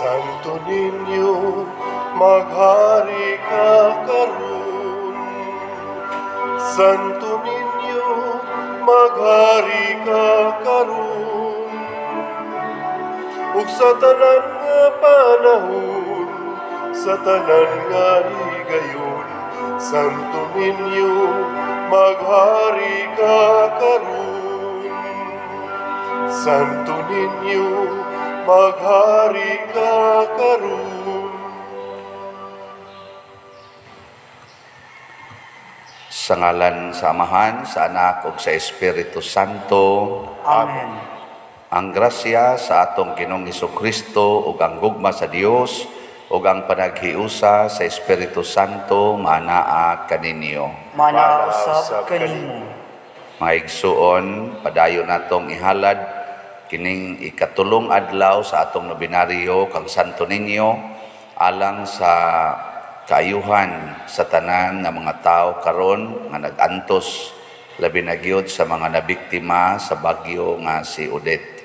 Santo Niño, maghari ka karon. Santo Niño, maghari ka karon. Ug sa tanan nga panahon, sa tanan nga higayon, Santo Niño, maghari ka karon. Santo Niño, maghari ka karon. Sa ngalan sa Amahan, sa Anak ug sa Espiritu Santo. Amen. Ang grasya sa atong Ginoong Hesukristo ug ang gugma sa Dios ug ang panaghiusa sa Espiritu Santo manaa kaninyo. Manausab kanimo. Mga igsuon, padayon natong ihalad kining ikatulong adlaw sa atong nobinaryo kang Santo Niño alang sa kaayuhan sa tanan nga mga tao karon nga nag-antos labi na gyud sa mga nabiktima sa bagyo nga si Odette.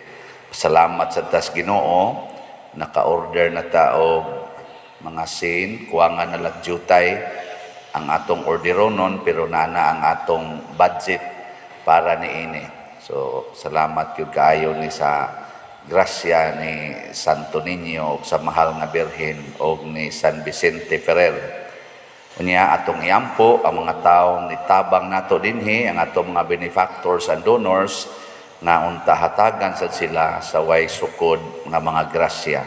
Salamat sa tas Ginoo, naka-order na tao mga sin, kuwangan na lagjutay ang atong orderonon pero nana ang atong budget para niini. So salamat gyud kaayo ni sa grasya ni Santo Niño ug sa mahal nga Birhen ug ni San Vicente Ferrer. Unya atong iampo ang mga taong nitabang nato dinhi, ang atong mga benefactors and donors nga unta hatagan sad sila sa way sukod nga mga grasya.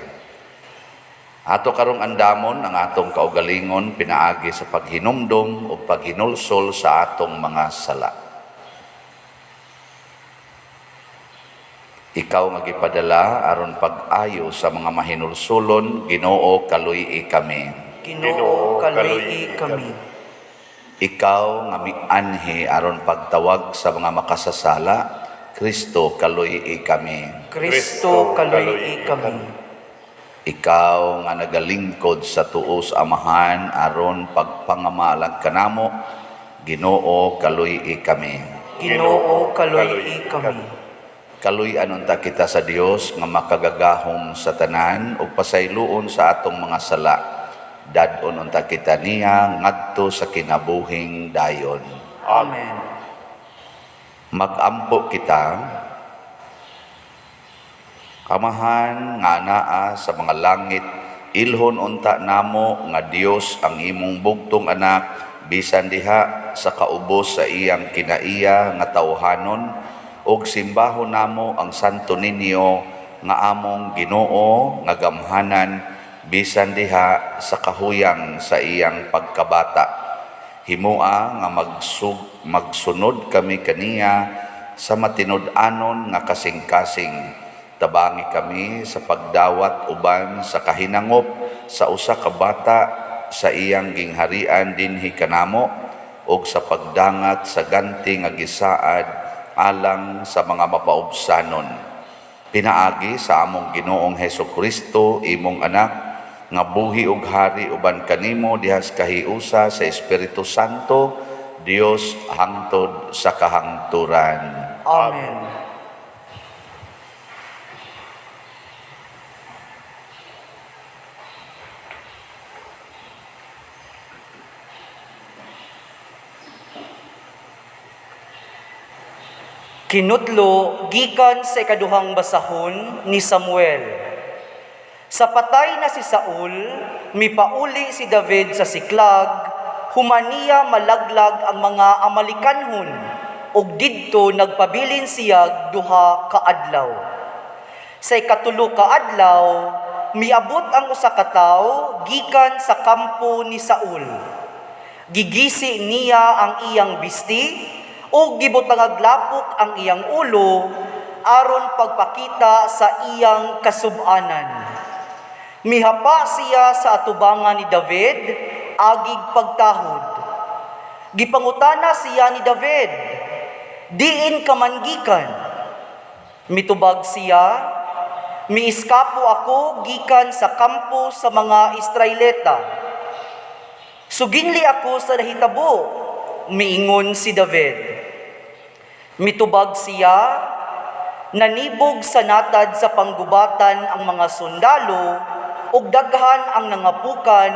Ato karong andamon ang atong kaugalingon pinaagi sa paghinumdom o paghinulsol sa atong mga sala. Ikaw nga gipadala aron pag-ayo sa mga mahinulsulon, Ginoo kaluy kami. Ginoo kaluy kami. Ikaw nga mianhi aron pagtawag sa mga makasasala, Kristo kaluy kami. Kristo kaluy kami. Ikaw nga nagalingkod sa tuos Amahan aron pagpangamalag kanamo, Ginoo kaluy kami. Ginoo kaluy kami. Kaluy anunta kita sa Dios nga makagagahom sa tanan ug pasayloon sa atong mga sala. Dadon unta kita niya ngadto sa kinabuhing dayon. Amen. Magampo kita, Amahan nga anaa sa mga langit, ilhon unta namo nga Dios ang imong bugtong anak bisan diha sa kaubos sa iyang kinaiya nga tawhanon, ug simbahon namo ang Santo Niño nga among Ginoo nga gamhanan bisan diha sa kahuyang sa iyang pagkabata. Himua nga magsunod kami kaniya sa matinud-anon nga kasing-kasing. Tabangi kami sa pagdawat uban sa kahinangop sa usa ka bata sa iyang gingharian dinhi kanamo ug sa pagdangat sa ganti nga gisaad alang sa mga mapaubsanon. Pinaagi sa among Ginoong Hesukristo, imong anak, nga buhi ug hari uban kanimo diha sa kahiusa sa Espiritu Santo, Dios hangtod sa kahangturan. Amen. Kinutlo gikan sa ikaduhang basahon ni Samuel. Sa patay na si Saul, mipauli si David sa Siklag, humaniya malaglag ang mga Amalikanhon, ug didto nagpabilin siya duha ka adlaw. Sa ikatulo ka adlaw, miabot ang usa ka tawo gikan sa kampo ni Saul. Gigisi niya ang iyang bisti, o gibutang-aglapok ang iyang ulo aron pagpakita sa iyang kasub-anan. Mihapa siya sa atubangan ni David agig pagtahod. Gipangutana siya ni David, diin ka man gikan? Mitubag siya, miiskapo ako gikan sa kampo sa mga Israelita. Suginli ako sa nahitabo, miingon si David. Mitubag siya, nanibog sa natad sa panggubatan ang mga sundalo, ug daghan ang nangapukan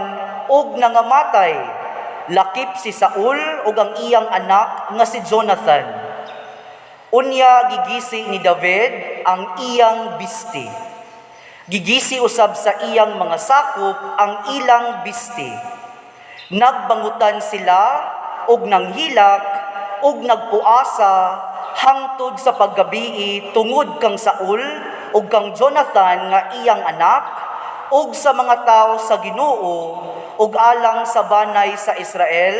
ug nangamatay, lakip si Saul ug ang iyang anak nga si Jonathan. Unya gigisi ni David ang iyang bisti. Gigisi usab sa iyang mga sakop ang ilang bisti. Nagbangutan sila ug nanghilak ug nagpuasa hangtod sa paggabii tungod kang Saul ug kang Jonathan nga iyang anak ug sa mga tawo sa Ginoo ug alang sa banay sa Israel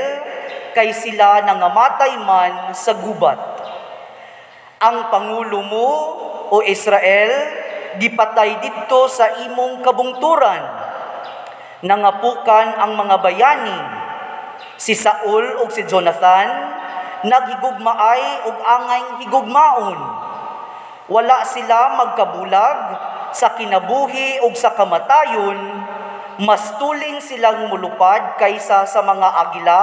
kay sila nangamatay man sa gubat. Ang pangulo mo o Israel gipatay didto sa imong kabungturan. Nangapukan ang mga bayani. Si Saul ug si Jonathan naghigugmaay ug angay higugmaon. Wala sila magkabulag sa kinabuhi ug sa kamatayon, mas tuling silang mulupad kaysa sa mga agila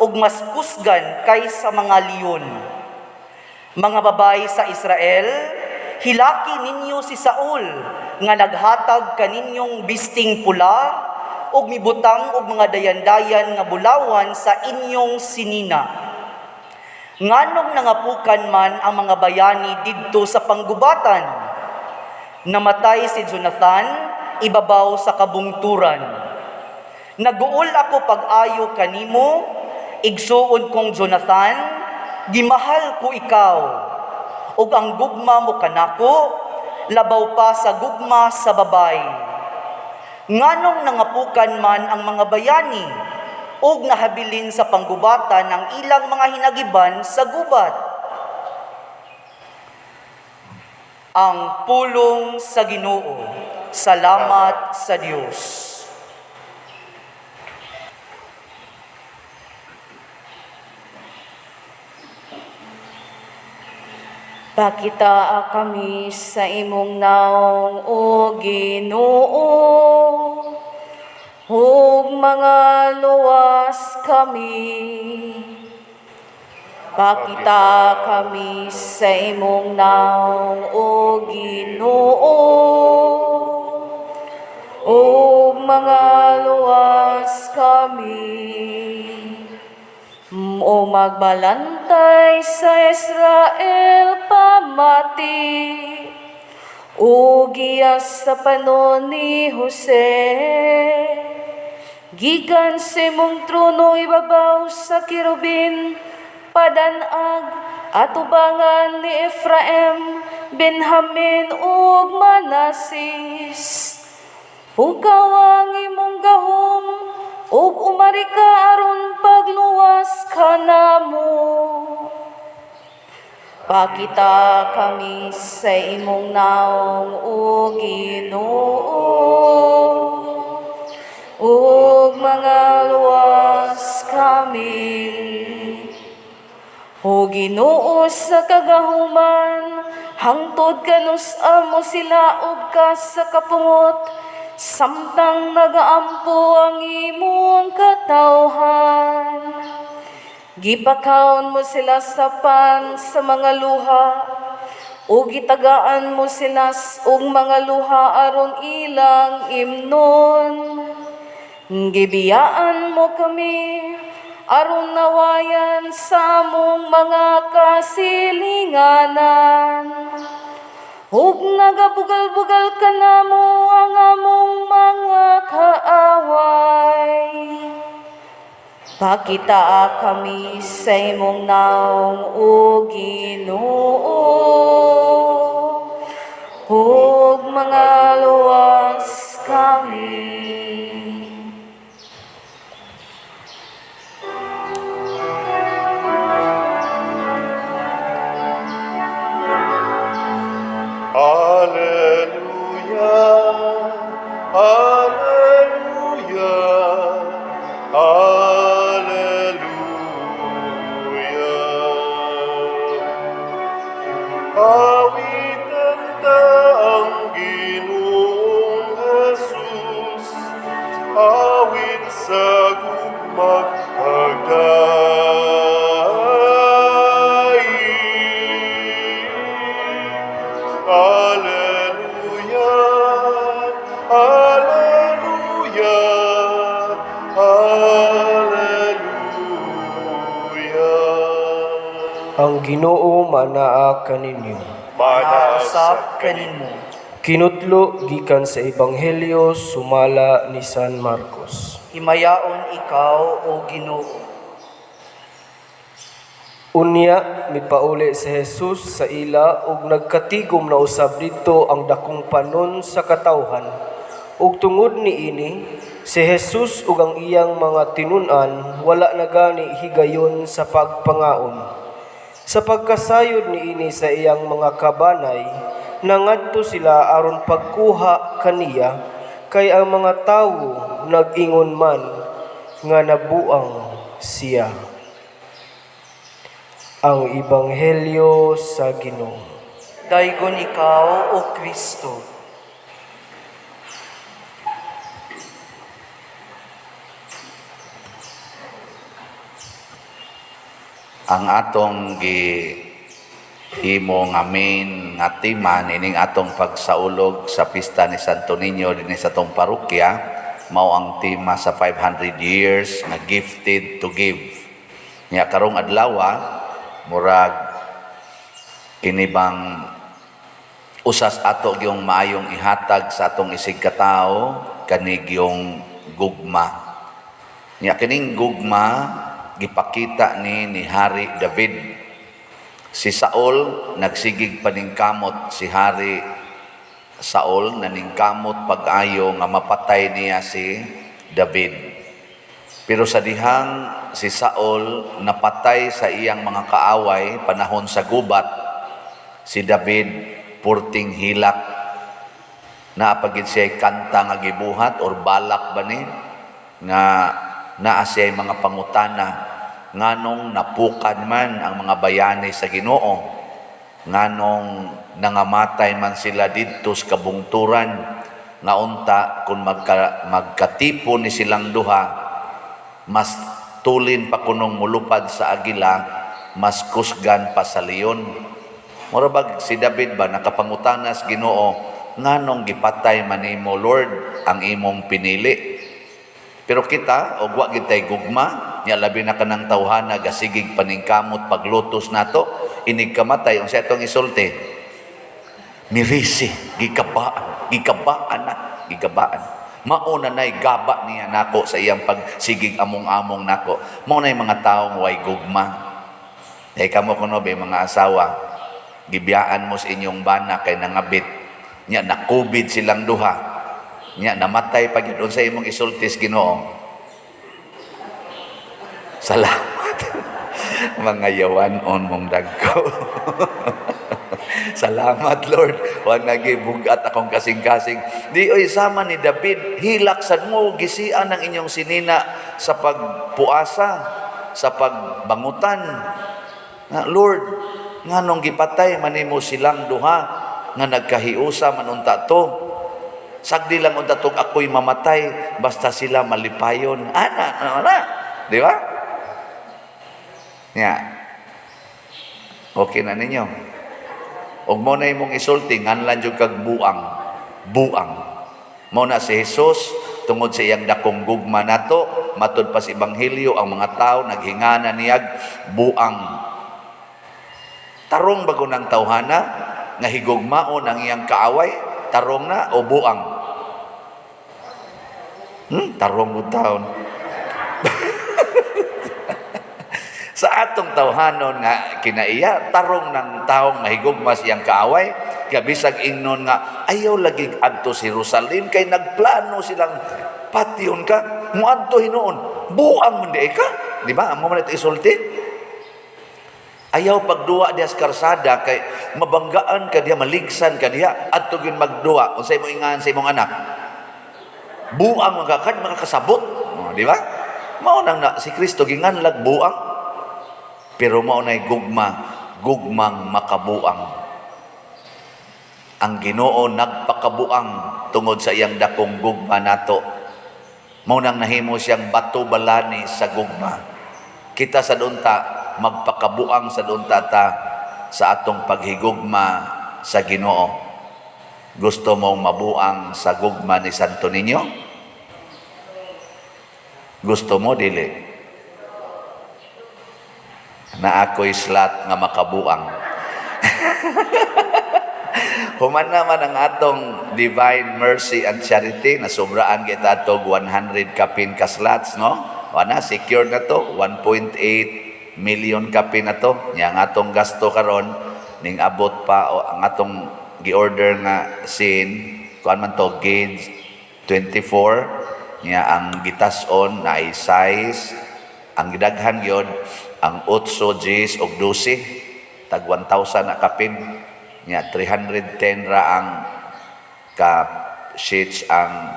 ug mas kusgan kaysa mga leon. Mga babay sa Israel, hilaki ninyo si Saul nga naghatag kaninyong bisting pula ug mibutang og mga dayan-dayan nga bulawan sa inyong sinina. Nganong nangapukan man ang mga bayani didto sa panggubatan? Namatay si Jonathan ibabaw sa kabungturan. Naguol ako pag-ayo kanimo, igsuon kong Jonathan, gimahal ko ikaw, ug ang gugma mo kanako, labaw pa sa gugma sa babay. Nganong nangapukan man ang mga bayani, ug nahabilin sa panggubatan ang ilang mga hinagiban sa gubat. Ang pulong sa Ginoo. Salamat sa Dios. Pakita kami sa imong naong o Ginoo, ug mga luwas kami. Pakita kami sa imong naong o Ginoo, ug mga luwas kami. O magbalantay sa Israel pamati, o giyas sa panon ni Jose. Gikan sa imong trono ibabaw sa kirubin, padanag at ubangan ni Efraim, Benjamin ug Manasis. Pukaw ang imong gahom, ug umari ka aron pagluwas ka namo. Pakita kami sa imong naong o Ginoo, ug mga luwas kami. O Ginoo sa kagahuman, hangtod kanus-an mo sila ug ka sa kapungot, samtang nagaampo ang imong katawhan. Gipakaon mo sila sa pan sa mga luha, o gitagaan mo sila og mga luha aron ilang imnon. Gibiyaan mo kami aron nawayan sa among mga kasilinganan. Ug nagabugal-bugal ka namo ang among mga kaaway. Pakita kami sa imong naong o Ginoo, ug mga luwas kami. Hallelujah, hallelujah, hallelujah. Awitan ta ang Ginoong Jesus, awit sa gugmag Hallelujah, hallelujah. Ang Ginoo manaa kaninyo. Manaasap kanimo. Kinutlo gikan sa Ebanghelyo sumala ni San Marcos. Himayaon ikaw, O Ginoo. Unya mipauli si Jesus sa ila ug nagkatigom na usab didto ang dakong panon sa katawhan. Ug tungod niini si Jesus ug ang iyang mga tinun-an wala na gani higayon sa pagpangaon. Sa pagkasayod niini sa iyang mga kabanay, nangadto sila aron pagkuha kaniya, kay ang mga tawo nag-ingon man nga nabuang siya. Ang Ebanghelyo sa Ginoo. Daygon ikaw, O Kristo. Ang atong gihimo ngamin nga timan ining atong pagsaulog sa pista ni Santo Niño dinhi sa atong parokya mao ang tema sa 500 years nga gifted to give. Nya karong adlaw murag kini bang usas ato gyung maayong ihatag sa atong isig katao kanig yung gugma. Nya kining gugma gipakita ni Hari David. Si Saul nagsigig paningkamot si Hari Saul naningkamot pag-ayo nga mapatay niya si David. Pero sa dihang si Saul napatay sa iyang mga kaaway panahon sa gubat, si David purting hilak na pagid siya kanta nga gibuhat or balak ba ni nga naa siya mga pangutana nganong napukan man ang mga bayani sa Ginoo, nganong nangamatay man sila didto sa kabungturan, nga unta kung magkatipo ni silang duha, mas tulin pa kunong mulupad sa agila, mas kusgan pa sa leon. Murabag si David ba nakapangutanas Ginoo, nganong gipatay man nimo Lord ang imong pinili? Pero kita, og wa gid tay gugma, nya labi na kanang tawhana gasigig paningkamot paglutos nato, inig kamatay unsa atong isulti? Mirisi, gikabaan. Mauna nay gaba niya nako sa iyang pagsigig among-among nako. Mao nay mga taong way gugma. Ay kamo kuno be mga asawa, gibiyaan mo sa inyong bana kay nangabit, nya nakubid silang duha. Nya namatay pag yun sa imong isultis Ginoo. Salamat. Mga yawanon mong dagko. Salamat Lord. Wa nagibugat akong kasing-kasing. Di oy sama ni David, hilak sad mo gisian ang inyong sinina sa pagpuasa, sa pagbangutan. Nga Lord, nganong gipatay manimo silang duha nga nagkahiusa manunta to. Sagdi lang unta tong ako'y mamatay basta sila malipayon. Ana. Di ba? Nya. Okay na ninyo. Og mo na imong isulti nganlan jud kag buang. Mo na si Jesus tungod sa iyang dakong gugma nato, matud pa sa ebanghelyo ang mga tao naghingana niyag buang. Tarong bago ng tawhana nga higugmaon ang iyang kaaway, tarong na o buang? Tarong mo taon. Sa atong tawhanon nga kinaiya, tarong ng taong mahigugma siyang kaaway, kabisag ingnon nga ayaw lagi adto sa Jerusalem kay nagplano silang patyon ka, muadto hinuon, buang man di ka, di ba? Amo man ito isulti. Ayaw pagduwa diya sa karsada kay mabanggaan ka diya, maligsan ka diya, adto gyud magduwa unsay mo ingan sa imong anak. Buang magakad makakasabot, di ba? Mao nang na si Kristo ginganlag buang. Pero mao nay gugmang makabuang. Ang Ginoo nagpakabuang tungod sa iyang dakong gugma nato. Mao nang nahimo siyang bato balani sa gugma. Kita sa dunta magpakabuang sa dunta ta sa atong paghigugma sa Ginoo. Gusto mong mabuang sa gugma ni Santo Niño? Gusto mo dili? na ako'y slot nga makabuang. Human naman ang atong Divine Mercy and Charity na sobraan kita atog 100 kapin ka slots, no? Wana, secure na to, 1.8 million kapin na to. Nya ang atong gasto karon ning abot pa o ang atong gi-order nga scene, kuan man to, gauge 24, nya ang gitas-on na ay size, ang gidaghan gyud ang 8 Gs og 12, tag 1,000 na kapin. Nya 310 ra ang ka sheets ang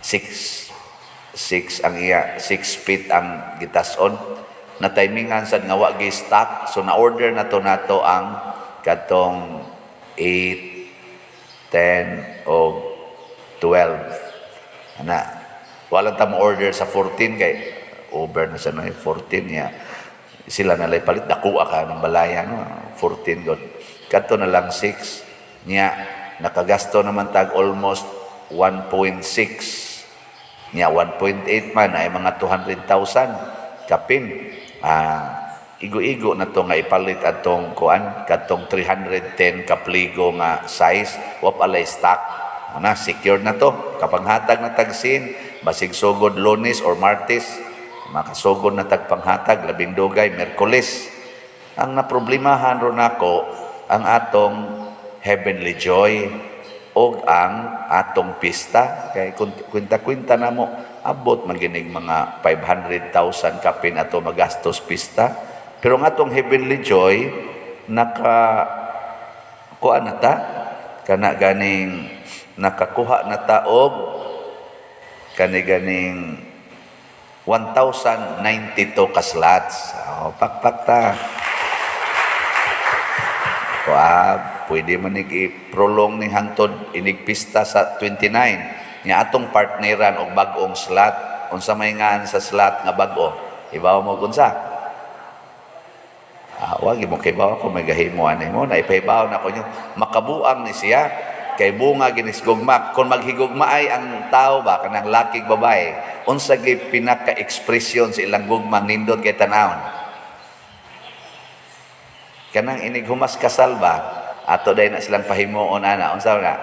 6 ang iya 6 feet ang gitas-on na timingan sad nga wa gi stock, so na order na to nato ang katong 8, 10 o 12 ana. Wala ta mo order sa 14 kay over na sa 14 niya sila nalay palit dako ka ng balaya, no? 14 god kadto na lang 6 niya nakagasto naman tag almost 1.6 niya 1.8 man ay mga 200,000 kapin. Igo-igo na to nga ipalit atong kuan katong 310 kapligo nga size wa pala stock na secure na to kapag hatag na tagsin basig sugod Lunes or Martes makasugod na tag panghatag labing dugay Miyerkules. Ang naproblemahan ron nako ang atong Heavenly Joy o ang atong pista kay kwenta-kwenta na mo abot man gining mga 500,000 kapin ato magastos pista, pero ang atong Heavenly Joy kuha na ta kana ganing nakakuha na ta og ganing 1,092 ka slots. Pakpak ta. Pwede man i-prolong ni hangtod inigpista sa 29 nga atong partneran og bag-ong slot. Unsa may ngan sa slot nga bag-o? Ibaw mo kunsa? Wag mo kay bawa ko may gahimo ani mo na ipahibaw na ko nyo makabuang ni siya kay bunga ginisgugma. Kung maghigugma ay ang tao ba kanang lakig babae, unsa gi pinaka-ekspresyon sa ilang gugma nindot kay tanawon? Kanang inig humas kasal ba ato day na silang pahimuon ana unsa na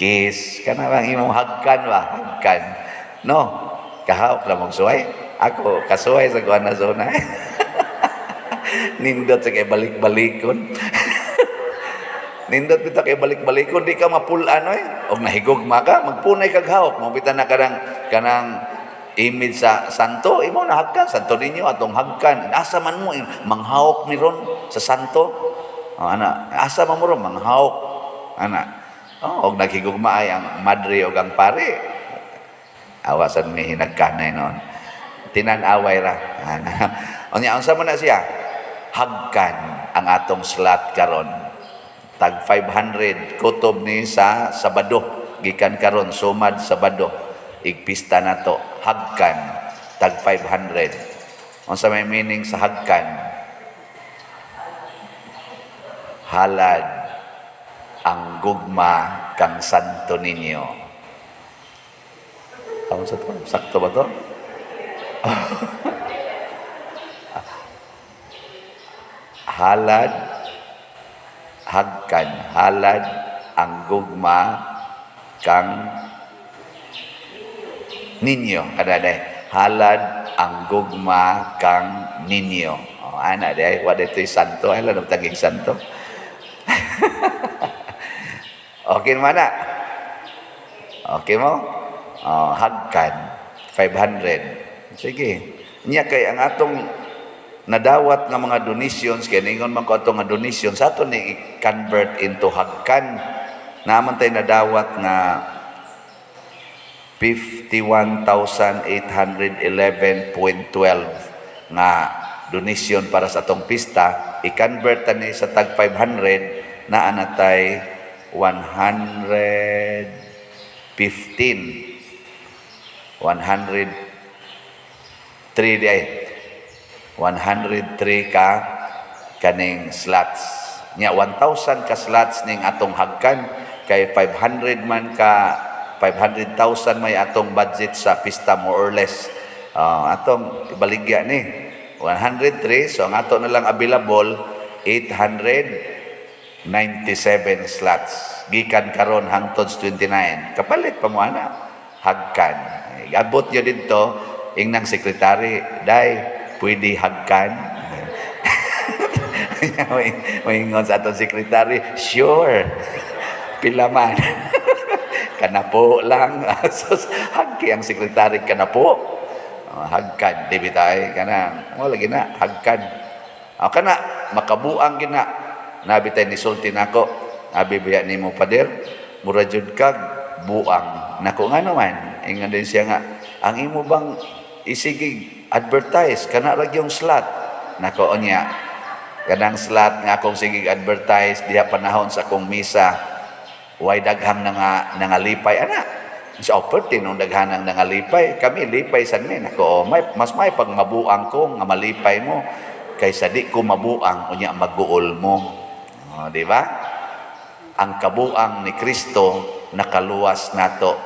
kiss kana bang imong hagkan ba hagkan no kahawak la mong suway ako kasuway sa kuan na zona nindot sa kay balik-balikon nindot bitaw kay balik-balikon di ka mapulan og nahigugma ka magpunay kag hawak mo bitan na kanang image sa santo imo na hagkan santo ninyo atong hagkan asa man mo manghawak ni ron sa santo ana asa man mo ron manghawak ana og naghigugma ay ang madre og ang pare awasan mi hinagkanay noon tinan-away ra unya unsa man na siya hagkan ang atong slot karon tag 500 kutob ni sa Sabado gikan karon sumad Sabado igpista na to hagkan tag 500. Unsa may meaning sa hagkan? Halad ang gugma kang Santo Niño. Ano sa to? Sakto ba to? Halad hagkan halad ang gugma kang ninyo kada halad ang gugma kang ninyo ana day wa ditoy santo ay lang taging santo okay man na okay mo hagkan 500 sige nya kay ang atong nadawat nga mga donations kay ningon man ko atong nga donation sa aton ni i-convert into hagkan naman tay nadawat nga 51,811.12 nga donation para sa atong pista i-convert ni sa tag 500 na anatay 103 ka kaning slots nya 1,000 ka slots ning atong hagkan kay 500 man ka 500,000 may atong budget sa pista more or less atong baligya ni 103, so ang ato na lang available 897 slots. Gikan karon hangtod sa 29. Kapalit pa mo ana. Hagkan. Abot nyo dito, ingnang sekretary, day, pwede hagkan. Maingon sa atong sekretary, sure. Pila man. Kanapo lang. Hagki ang sekretary, kanapo. Hagkan, di bitay. Kana, lagi na, hagkan. Kana, makabuang gina. Nabitay ni sulti nako. Nabibiya ni mo pader. Mura jud kag buang. Nako nga naman. Ingan din siya nga. Ang imo bang isigig advertise? Kana rag yung slot. Nako niya. Kanang slot nga akong sigig advertise diha panahon sa akong misa. Way daghang nangalipay ana. Sa opportunity nung daghanang nangalipay, kami lipay san men. Ako mas may pagmabuang ko nga malipay mo kaysa di ko mabuang unya magguol mo. Di ba? Ang kabuang ni Kristo nakaluwas nato.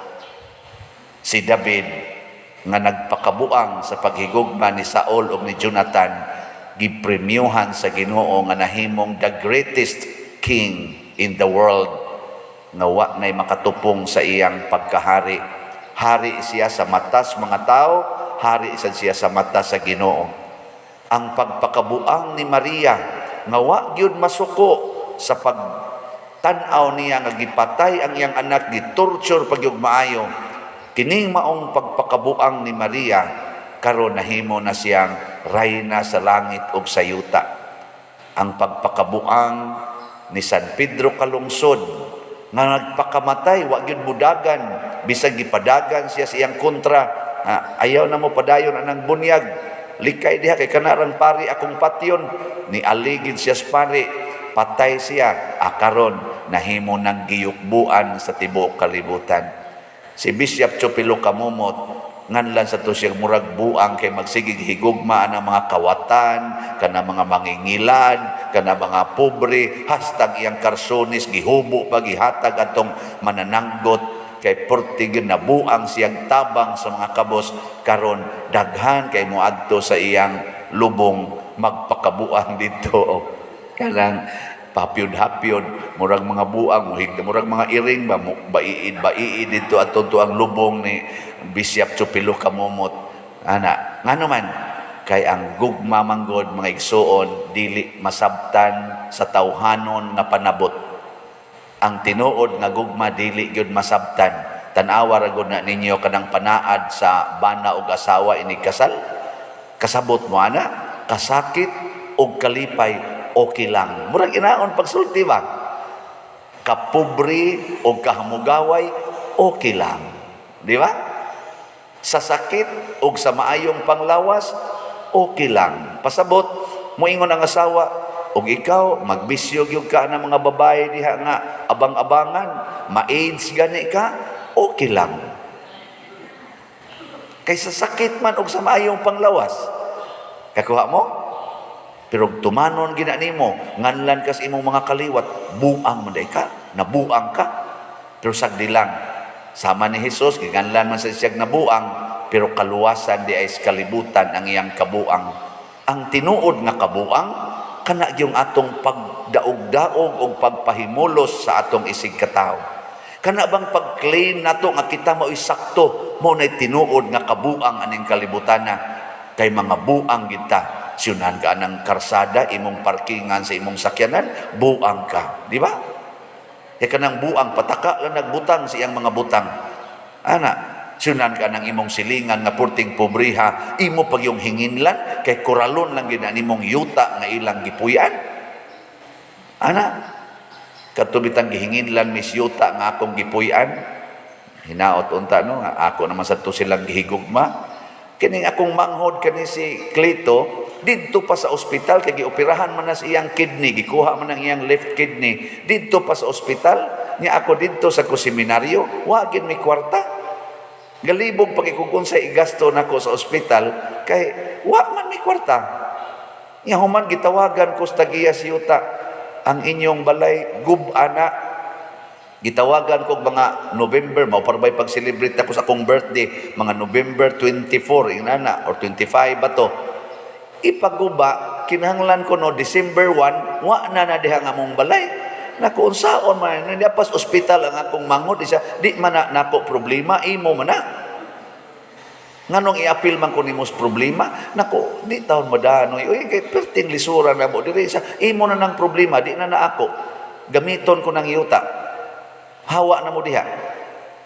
Si David nga nagpakabuang sa paghigugma ni Saul ug ni Jonathan, gipremyuhan sa Ginoo nga nahimong the greatest king in the world, nga wa nay makatupong sa iyang pagkahari. Hari siya sa mata sa mga tao, hari siya sa mata sa Ginoo. Ang pagpakabuang ni Maria nga wa gyud masuko sa pagtan-aw niya nga gipatay ang iyang anak, gitorture pagyug maayo. Kining maong pagpakabuang ni Maria karon nahimo na siyang rayna sa langit ug sa yuta. Ang pagpakabuang ni San Pedro Kalungsod nga nagpakamatay, wa gyud mudagan, bisag gipadagan siya sa iyang kontra. Ayaw na mo padayon anang bunyag. Likay diha kay kanarang pari akong patyon. Ni aligid siya sa pari, patay siya. Karon nahimo nang giyukbuan sa tibuok kalibutan. Si Bishop Chopilo Kamumot nganlan sa to siya murag buang kay magsigig higugma ang mga kawatan, kana mga mangingilad, kana mga pobre, hastag iyang karsonis gihubo pa gihatag atong manananggot kay portig na buang siyang tabang sa mga kabos. Karon daghan kay moadto sa iyang lubong magpakabuang dito. Kanang papyod-hapyod, murag mga buang, murag mga iring ba, baiid dito at to ang lubong ni Bishop Chopilo Kamumot. Nga naman, kay ang gugma manggod mga igsuon, dili masabtan sa tawhanon nga panabot. Ang tinuod nga gugma, dili gyud masabtan. Tanawa ra gud na ninyo kanang panaad sa bana ug asawa ini kasal. Kasabot mo ana, kasakit ug kalipay, okay lang. Murag inaon pagsulti ba? Kapubri o kahamugaway, okay lang. Di ba? Sa sakit o sa maayong panglawas, okay lang. Pasabot, muingon ang asawa, o ikaw, magbisyog yung ka ng mga babae diha nga, abang-abangan, ma-AIDS gani ka, okay lang. Kaysa sakit man o sa maayong panglawas, kakuha mo? Pero tumanon gina nimo, nganlan kas imong mga kaliwat, buang man ka, nabuang ka. Pero sagdi lang, sama ni Jesus, ginganlan man sa siyag nabuang, pero kaluwasan di ay kalibutan ang iyang kabuang. Ang tinuod nga kabuang, kana yung atong pagdaog-daog o pagpahimulos sa atong isig katao. Kana bang pag-claim nato nga kita mo'y sakto, mo na'y tinuod nga kabuang aning kalibutana, kay mga buang kita. Siyunan ka ng karsada, imong parkingan sa imong sakyanan, buang ka. Di ba? E kanang buang, pataka lang nagbutang sa iyang mga butang. Siyunan ka ng imong silingan nga purting pobriha, imo pag yung hinginlan, kay koralon lang gina imong yuta nga ilang gipuyan. Katubitang gihinginlan mis yuta nga akong gipuyan. Hinaot unta no, ako naman sa to silang gihigugma. Kining akong manghod kani si Cleto, didto pa sa ospital kay gioperahan man na sa iyang kidney, gikuha man ang iyang left kidney, didto pa sa ospital niya ako didto sa seminaryo, wa gid mi kwarta. Galibog pag ikukon sa igasto nako sa ospital kay wa man mi kwarta. Nya human gitawagan ko sa tagiya si yuta, ang inyong balay gub-ana. Gitawagan ko mga November, mauparbay pag-celebrate ako sa akong birthday, mga November 24, inana, or 25 ba to. ipaguba kinahanglan ko no December 1 wa na diha nga mong balay. Naku unsaon man ni pas ospital ang akong mangod isa di man na nako problema imo man na. Nganong i-appeal man ko nimos problema nako di taon madanoy oy kay perting lisura na mo diri sa imo na nang problema di na ako gamiton ko ng yuta hawa na mo diha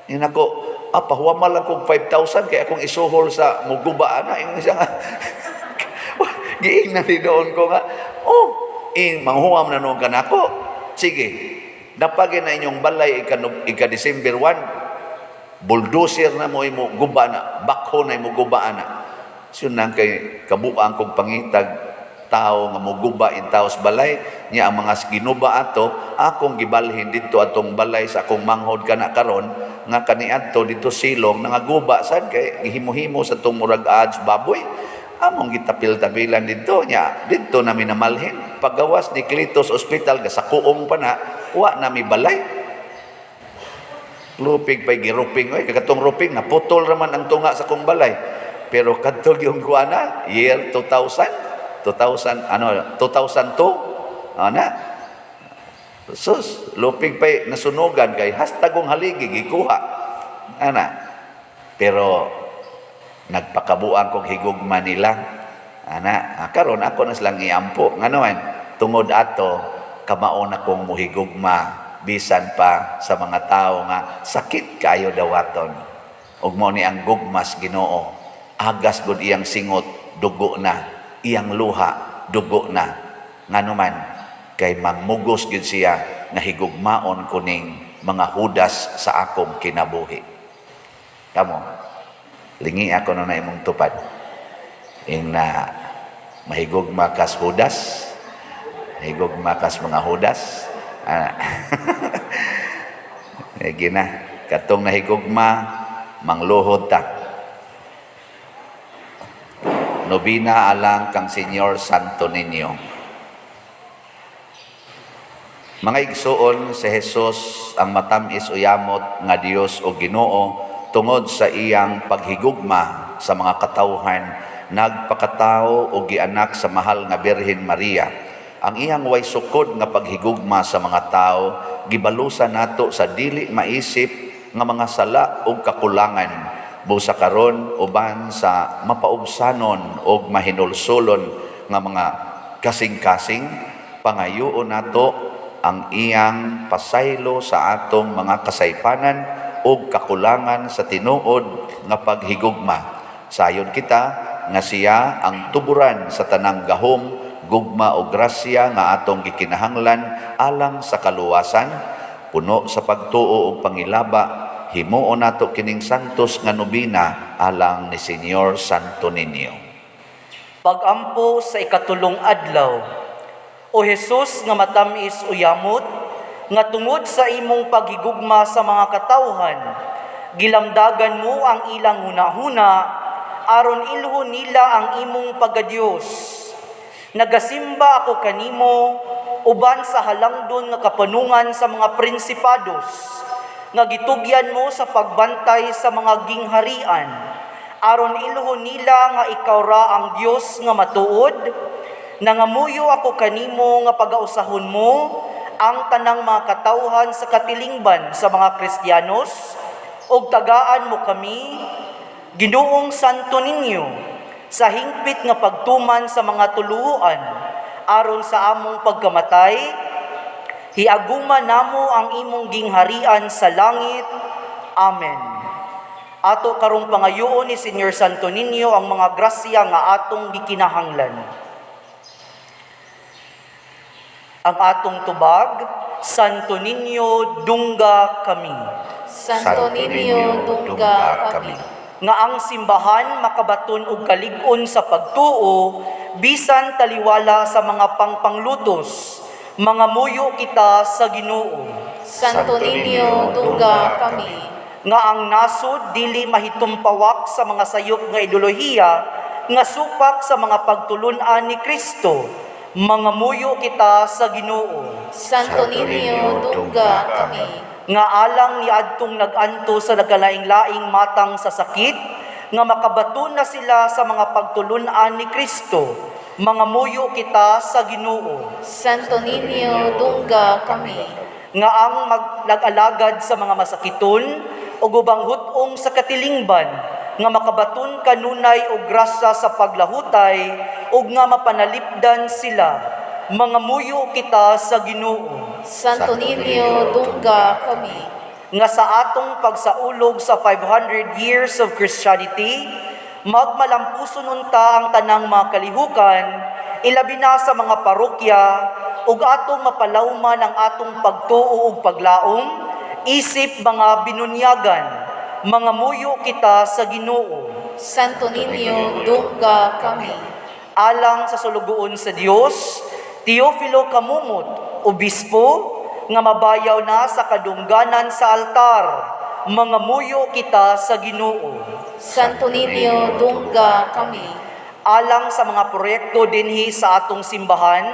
ni nako pahuwa lang kog 5,000 kay akong isuhol sa muguba na ing isa nga giing na doon ko nga manghuam na noon kanako sige napagin na inyong balay ika December 1 bulldozer na mo imo guba na bakho na imo guba na so nang kay kabuang kog pangitag tao nga moguba in taos balay niya ang mga ginuba ato akong gibalhin dito atong balay sa akong manghod kana karon nga kaniadto dito silong nangaguba sad kay gihimo-himo sa tong murag ads baboy among gitapil-tapilan dito nya dito nami namalhin paggawas ni Clitos Hospital sa kuong pa na wa nami balay lupig pay giruping oy kagatong ruping naputol raman ang tunga sa kong balay pero kadto yung kuana year 2002 ana sus lupig pay nasunugan kay hastagong haligi gikuha ana pero nagpakabuang kong higugma nila ana karon ako na silang iampo nganoan tungod ato kamaon akong muhigugma bisan pa sa mga tao nga sakit kayo dawaton ug mao ni ang gugmas Ginoo agas gud iyang singot dugo na iyang luha dugo na nganuman kay mangmugos gid siya nga higugmaon kuning mga hudas sa akong kinabuhi kamo lingi ako na imong tupad ing na mahigugma kas hudas mahigugma kas mga hudas gina katong nahigugma mangluhod ta nobina alang kang Senyor Santo Niño. Mga igsuon si Jesus ang matamis uyamot nga Dios o Ginoo tungod sa iyang paghigugma sa mga katawhan nagpakatao o gianak sa mahal nga Birhen Maria. Ang iyang way sukod nga paghigugma sa mga tao gibalusan nato sa dili maisip nga mga sala o kakulangan busa karon uban sa mapaubsanon o mahinulsulon nga mga kasing-kasing pangayoon nato ang iyang pasaylo sa atong mga kasaypanan o kakulangan sa tinuod nga paghigugma sayon kita nga siya ang tuburan sa tanang gahom gugma o grasya nga atong gikinahanglan alang sa kaluwasan puno sa pagtuo o pangilaba himuon nato kining santos nga nobina alang ni Senyor Santo Niño. Pagampo sa ikatulong adlaw, O Jesus nga matamis uyamot, nga tungod sa imong paghigugma sa mga katawhan, gilamdagan mo ang ilang hunahuna, aron ilhon nila ang imong pagadios. Nagasimba ako kanimo, uban sa halangdon nga kapanungan sa mga prinsipados, nga gitugyan mo sa pagbantay sa mga gingharian, aron ilhon nila nga ikaw ra ang Dios nga matuod. Nangamuyo ako kanimo nga pagausahon mo ang tanang mga katawhan sa katilingban sa mga Kristiyanos, ug tagaan mo kami, Ginoong Santo Niño, sa hingpit nga pagtuman sa mga tuluan, aron sa among pagkamatay, hiaguma namo ang imong gingharian sa langit. Amen. Ato karong pangayoon ni Senyor Santo Niño ang mga grasya nga atong gikinahanglan. Ang atong tubag, Santo Niño, dungga kami. Santo Niño, dungga kami. Nga ang simbahan makabaton og kalig-on sa pagtuo, bisan taliwala sa mga pangpanglutos, mga muyo kita sa Ginoo. Santo Niño, dungga kami. Nga ang nasod dili mahitumpawak sa mga sayop nga ideolohiya, nga supak sa mga pagtulunan ni Kristo, mga muyo kita sa Ginoo. Santo Niño, dungga kami. Nga alang ni adtong nag-anto sa nagalaing-laing matang sa sakit, nga makabaton na sila sa mga pagtulunan ni Kristo, Mga muyo kita sa Ginoo, Santo Niño, dungga kami. nga ang mag-alagad sa mga masakiton o ubang hutong sa katilingban, nga makabaton kanunay o grasya sa paglahutay o nga mapanalipdan sila. Mga muyo kita sa Ginoo, Santo Niño, dungga kami. nga sa atong pagsaulog sa 500 years of Christianity, magmalampuson unta ang tanang mga kalihukan, ilabi na sa mga parokya, ug atong mapalawman ang atong pagtuo ug paglaom, isip mga binunyagan. Mga muyo kita sa Ginoo, Santo Niño, dungga kami. alang sa sulugoon sa Dios, Teofilo Kamumot, obispo, nga mabayaw na sa kadungganan sa altar. Mga muyo kita sa Ginoo, Santo Niño, dungga kami. alang sa mga proyekto dinhi sa atong simbahan,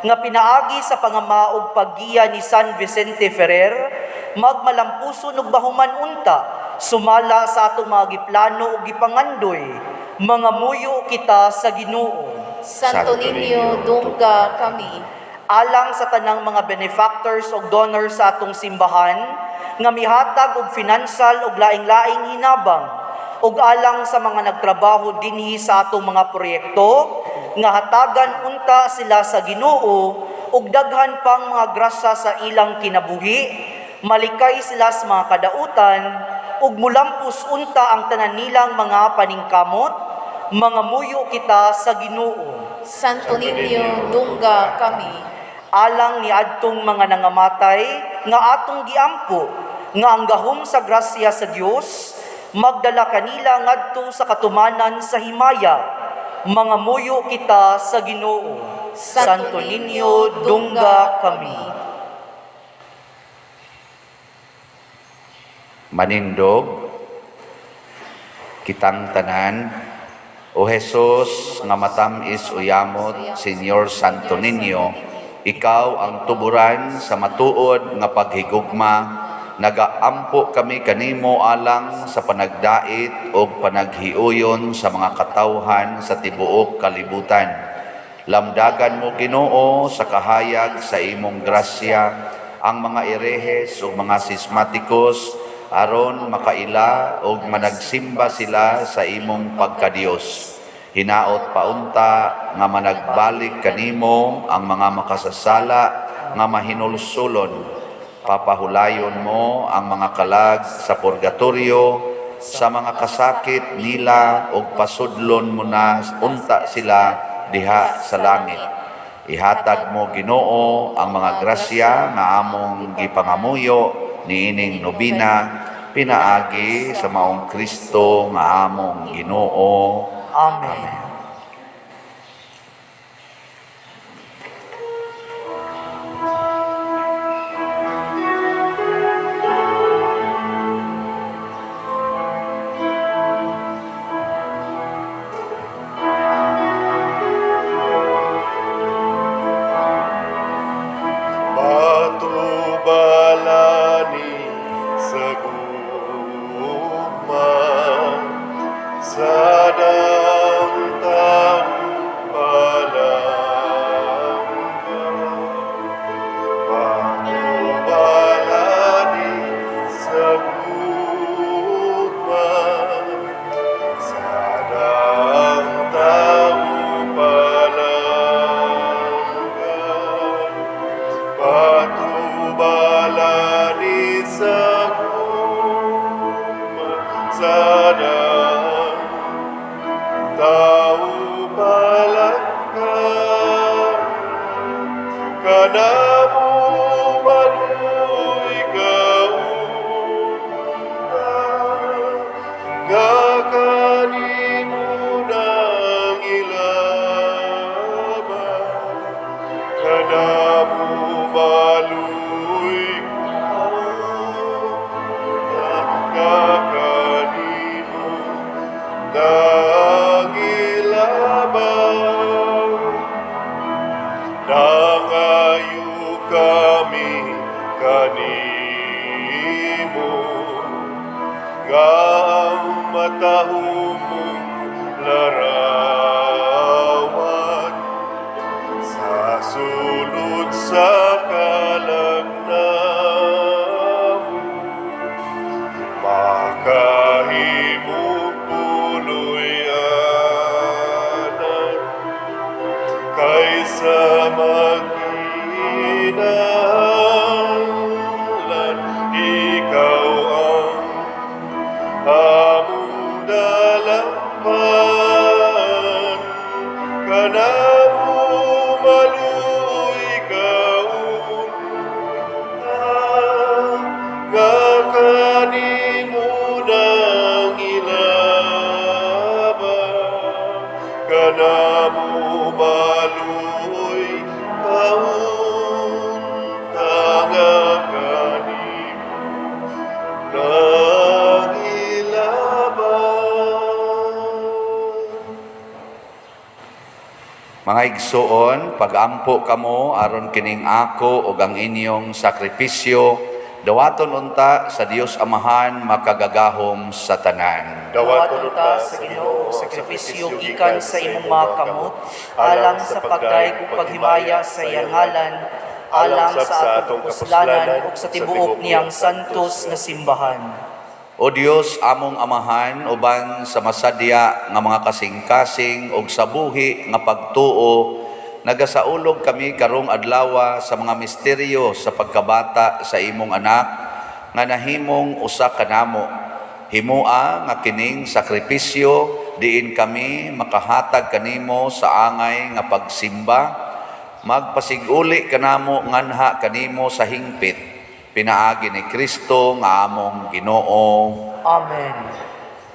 nga pinaagi sa pangamaog paggiya ni San Vicente Ferrer, magmalampuson ug bahuman unta, sumala sa atong mga giplano ug gipangandoy. Mga muyo kita sa Ginoo, Santo Niño, dungga kami. alang sa tanang mga benefactors ug donors sa atong simbahan, nga mihatag og finansal ug laing-laing hinabang, ug alang sa mga nagtrabaho dinhi sa atong mga proyekto, nga hatagan unta sila sa Ginoo, ug daghan pang mga grasya sa ilang kinabuhi, malikay sila sa mga kadautan, ug mulampus unta ang tanan nilang mga paningkamot. Mga muyo kita sa Ginoo, Santo Niño, dungga kami. alang ni adtong mga nangamatay nga atong giampo, nga ang gahom sa grasya sa Dios magdala kanila ngadto sa katumanan sa himaya. Mga muyo kita sa Ginoo, Santo Niño, dungga kami. Manindog kitang tanan, O Jesus nga matamis uyamot, Senyor Santo Niño, ikaw ang tuburan sa matuod nga paghigugma, nagaampo kami kanimo alang sa panagdait o panaghiuyon sa mga katawhan sa tibuok kalibutan. Lamdagan mo, Ginoo, sa kahayag sa imong grasya ang mga erehes o mga sismatikos, aron makaila o managsimba sila sa imong pagkadiyos. Hinaot paunta nga managbalik kanimo ang mga makasasala nga mahinulsulon. Papahulayon mo ang mga kalag sa purgatorio, sa mga kasakit nila o pasudlon mo na unta sila diha sa langit. Ihatag mo, Ginoo, ang mga grasya nga among gipangamuyo niining nobina, pinaagi sa maong Kristo nga among Ginoo. Amen. Patubalani sa gugma, sa damdam palangga. Patubalani sa gugma, sa damdam palangga. Patubalani sa gugma, sa tao palangga. Kanamo manu'y kauna, kakanimo nang ilaban. Kanamo malu'y kauna, kakanimo nang ilaban. Nangayo kami kanimo, nga ang matahumong larawan. sulod sa kalagnamu, makahimog puluyanan, kaysa maghinahanglan, ikaw ang among dalampan, kanamo maluoy kaun, nga kanimo nang ilabang, kanamo maluoy kaun, nga kanimo nang ilabang. Mga igsoon, pagampo kamo aron kining ako ug ang inyong sakripisyo, dawaton unta sa Dios Amahan makagagahom sa tanan. Dawaton ta sa Ginoo sa sakripisyo gikan sa imong mga kamot, alang sa pagdaig ug paghimaya sa iyang ngalan, alang sa atong kasalanan ug sa tibuok niyang santos nga simbahan. O Dios among Amahan, uban sa masadya nga mga kasing-kasing ug sa buhi nga pagtuo, nagasaulog kami karong adlaw sa mga misteryo sa pagkabata sa imong anak nga nahimong usa kanamo. Himua nga kining sakripisyo diin kami makahatag kanimo sa angay nga pagsimba, magpasiguli kanamo nganha kanimo sa hingpit. Pinaagi ni Kristo nga among Ginoo. Amen.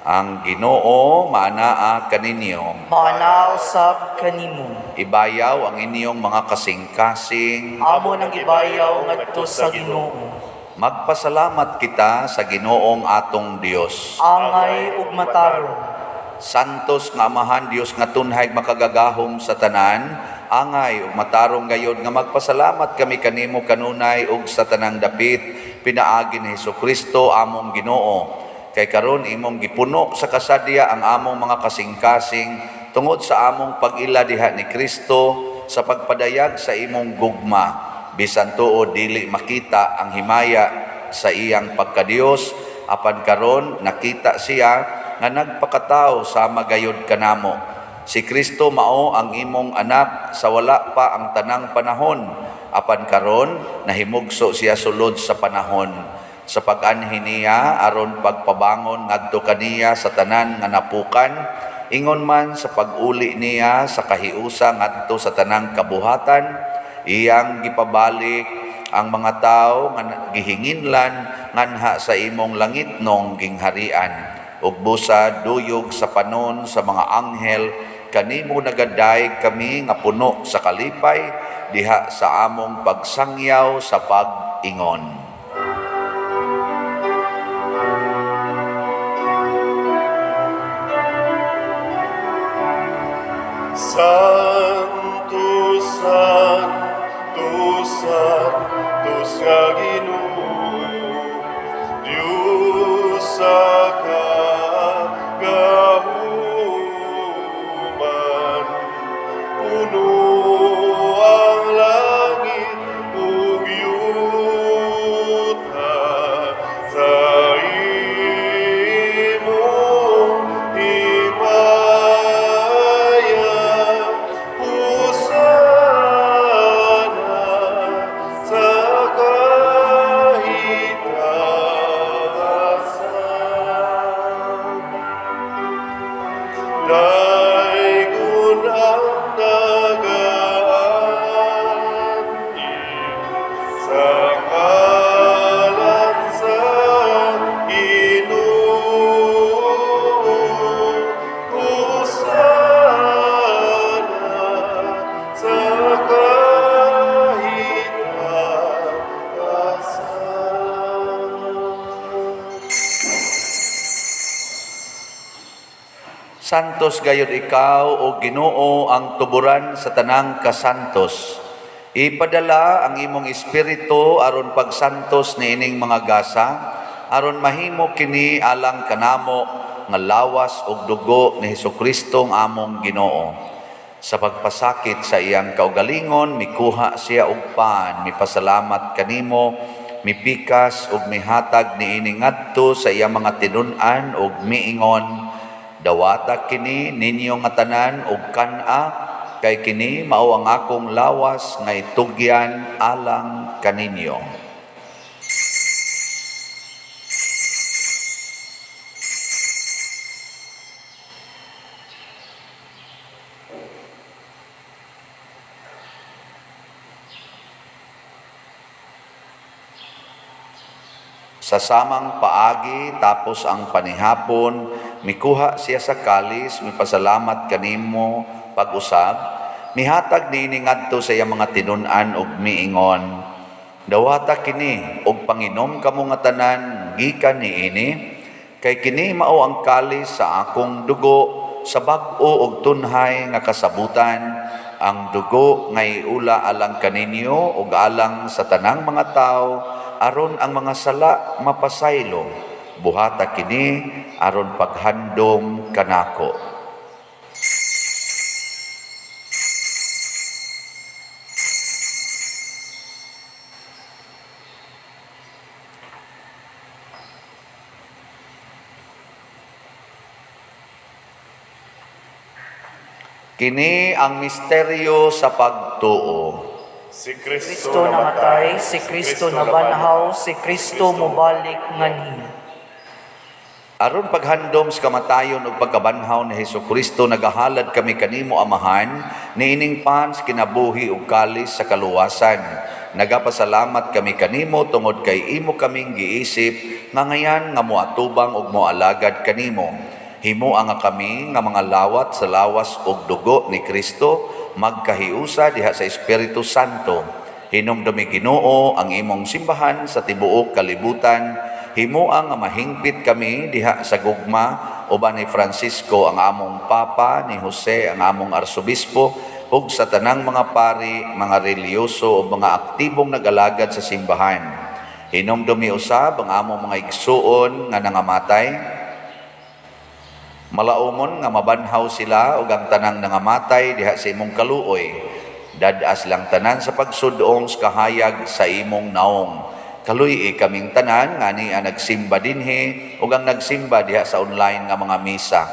Ang Ginoo maanaa kaninyo. Maana usab kanimo. Ibayaw ang inyong mga kasing-kasing. Amo nang ibayaw ngadto sa Ginoo. Magpasalamat kita sa Ginoong atong Dios. Angay ug matarong. Santos nga Amahan Dios nga tunhay makagagahom sa tanan, angay ug matarong gayod nga magpasalamat kami kanimo kanunay ug sa tanang dapit pinaagi ni Hesukristo among Ginoo. Kay karon imong gipuno sa kasadya ang among mga kasing-kasing tungod sa among pag-ila diha ni Kristo sa pagpadayag sa imong gugma, bisan tuod dili makita ang himaya sa iyang pagkadios, apan karon nakita siya nga nagpakatao sama gayod kanamo. Si Kristo mao ang imong anak sa wala pa ang tanang panahon, apan karon nahimugso siya sulod sa panahon. Sa pag-anhi niya aron pagpabangon ngadto kaniya sa tanan nga napukan, ingon man sa pag-uli niya sa kahiusa ngadto sa tanang kabuhatan, iyang gipabalik ang mga tao nga gihinginlan nganha sa imong langitnong gingharian. Ug busa duyog sa panon sa mga anghel, kanimo nagaday kami nga puno sa kalipay diha sa among pagsangyaw sa pag-ingon. Santo, Santo, Santo nga Ginoo, Diyos sa kagahuman, puno ang langit ug yuta sa imong himaya. Hosana sa kahitasan, daygon ang nagaani sa ngalan sa Ginoo. Hosana sa kahitasan. Santos gayud ikaw o Ginoo ang tuburan sa tanang kasantos. Ipadala ang imong espiritu aron pagsantos niining mga gasa, aron mahimo kini alang kanamo nga lawas ug dugo ni Hesukristo ang among Ginoo. Sa pagpasakit sa iyang kaugalingon, mikuha siya og pan, mipasalamat kanimo, mipikas ug mihatag niini ngadto sa iyang mga tinun-an ug miingon, dawata kini ninyo nga tanan ug kan-a, kay kini mao ang akong lawas nga itugyan alang kaninyo. Sa samang paagi tapos ang panihapon, mikuha siya sa kalis, mipasalamat kanimo pag-usab, mihatag niini ngadto sa iyang mga tinun-an ug miingon, dawata kini ug panginom kamo nga tanan gikan niini, kay kini mao ang kalis sa akong dugo sa bag-o ug tunhay nga kasabutan, ang dugo nga iula alang kaninyo ug alang sa tanang mga tawo, aron ang mga sala mapasaylo, buhata kini aron paghandom kanako. Kini ang misteryo sa pagtuo. Si Kristo namatay, si Kristo nabanhaw, si Kristo mubalik nganhi. Aron paghandom sa kamatayon ug pagkabanhaw ni Hesukristo, nagahalad kami kanimo Amahan, niining pan sa kinabuhi ug kalis sa kaluwasan. Nagapasalamat kami kanimo tungod kay imo kaming giisip nga ngayan nga moatubang ug moalagad kanimo. Himo nga kami nga mga lawat sa lawas ug dugo ni Kristo, magkahiusa diha sa Espiritu Santo. Hinumdumi Ginoo ang imong simbahan sa tibuok kalibutan. Himoa nga mahingpit kami diha sa gugma uban ni Francisco ang among Papa, ni Jose ang among Arsobispo, ug sa tanang mga pari, mga reliyoso o mga aktibong nagalagad sa simbahan. Hinumdumi usab ang among mga igsuon nga nangamatay. Malaumon nga mabanhaw sila ug ang tanang nangamatay diha sa imong kaluoy. Dadas lang tanan sa pagsudong sa kahayag sa imong naong. Kaluy kaming tanan nga ni ang nagsimba dinhi ug ang nagsimba diha sa online nga mga misa.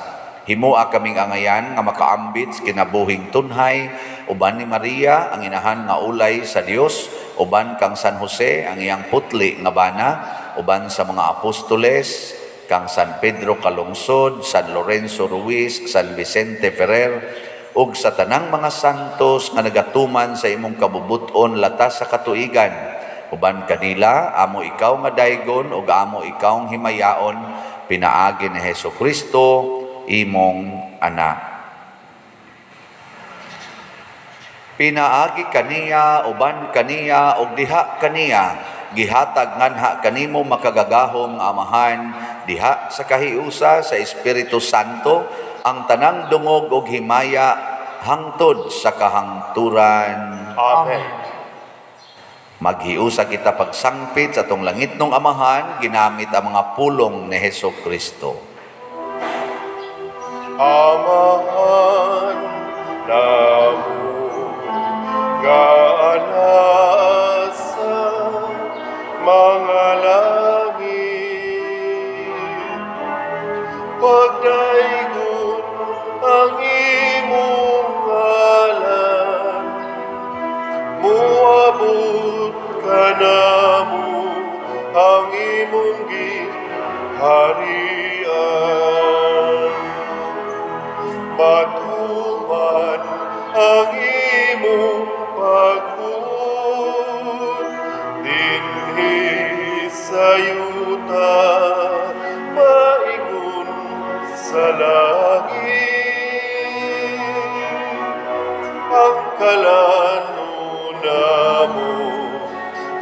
Himoa kaming angayan nga makaambit sa kinabuhing tunhay, uban ni Maria ang inahan nga ulay sa Dios, uban kang San Jose ang iyang putli nga bana, uban sa mga apostoles, kang San Pedro Calungsod, San Lorenzo Ruiz, San Vicente Ferrer, ug sa tanang mga santos nga nagatuman sa imong kabubuton latas sa katuigan. Uban kanila, amo ikaw nga daygon ug amo ikaw himayaon, pinaagi ni Hesukristo, imong anak. Pinaagi kaniya, uban kaniya, ug diha kaniya, gihatag nganha kanimo makagagahom nga Amahan, diha sa kahiusa sa Espiritu Santo, ang tanang dungog ug himaya hangtod sa kahangturan. Amen. Maghiusa kita pagsangpit sa atong langitnong Amahan, ginamit ang mga pulong ni Hesukristo. Amahan namu gaanasa mga langit, pagdaygon ang imong ngalan, muabot ka namo ang imong giharian, matuman ang imong pagbuot dinhi sa yuta, maingon sa langit. Ang kalano namo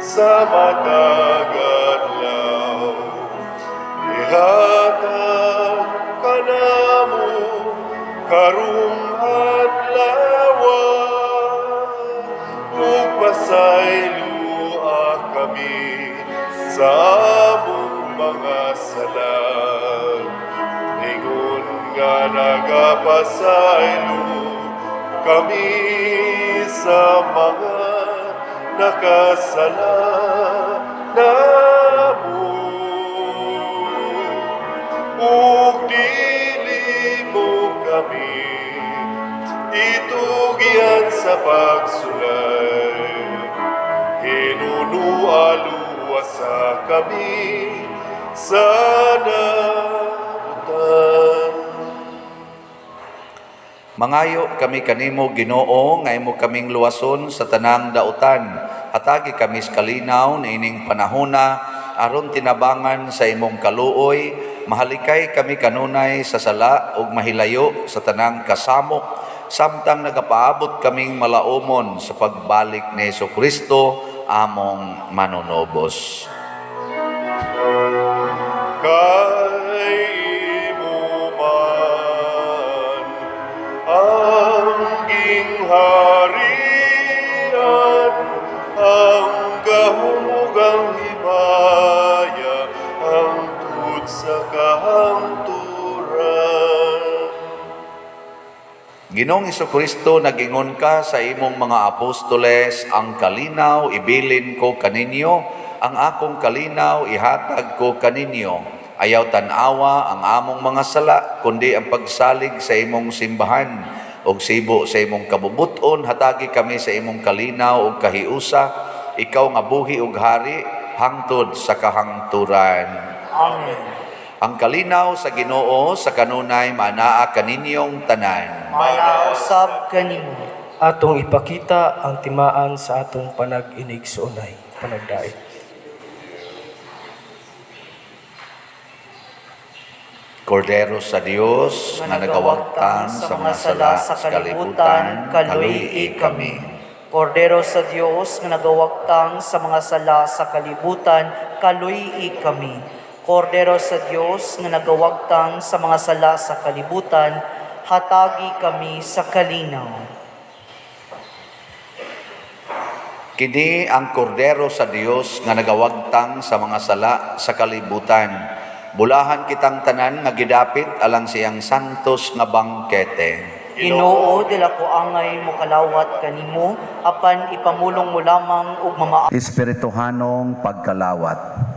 sa matagadlaw, ihatag ka namo karong adlaw, ug pasaylua kami sa among mga sala, ingon nga nagapasaylo kami sa mga nakasalanamo. Ug dili mo kami itugyan sa pagsulay. Hinunualuwasa kami sa nabutan. Mangayo kami kanimo Ginoo nga imo kaming luwason sa tanang dautan. Hatagi kami sa kalinaw niining panahona aron tinabangan sa imong kaluoy. Mahalikay kami kanunay sa sala ug mahilayo sa tanang kasamok samtang nagapaabot kaming malaumon sa pagbalik ni Jesucristo among manunobos. Kay imo man ang gingharian, ang gahumugang himaya, ang tud sa kahangturan. Ginoong Jesucristo, nagingon ka sa imong mga apostoles, ang kalinaw ibilin ko kaninyo, ang akong kalinaw ihatag ko kaninyo. Ayaw tanawa ang among mga sala, kundi ang pagsalig sa imong simbahan, og sibo sa imong kabubuton, hatagi kami sa imong kalinaw ug kahiusa, ikaw nga buhi ug hari, hangtod sa kahangturan. Amen. Ang kalinaw sa Ginoo sa kanunay manaa kaninyong tanan. Manausab kanimo. Atong ipakita ang timaan sa atong panag-inig sa unay, panagdait. Kordero sa Dios nga nagawagtang sa mga sala sa kalibutan, kaluy kami. Kordero sa Dios nga nagawagtang sa mga sala sa kalibutan, kaluy kami. Kordero sa Dios nga nagawagtang sa mga sala sa kalibutan, hatagi kami sa kalinaw. Kini ang kordero sa Dios nga nagawagtang sa mga sala sa kalibutan. Bulahan kitang tanan nga gidapit alang siyang santos nga bangkete. Ginoo, dila ko angay mo kalawat kanimo, apan ipamulong mo lamang ug Espirituhanong pagkalawat.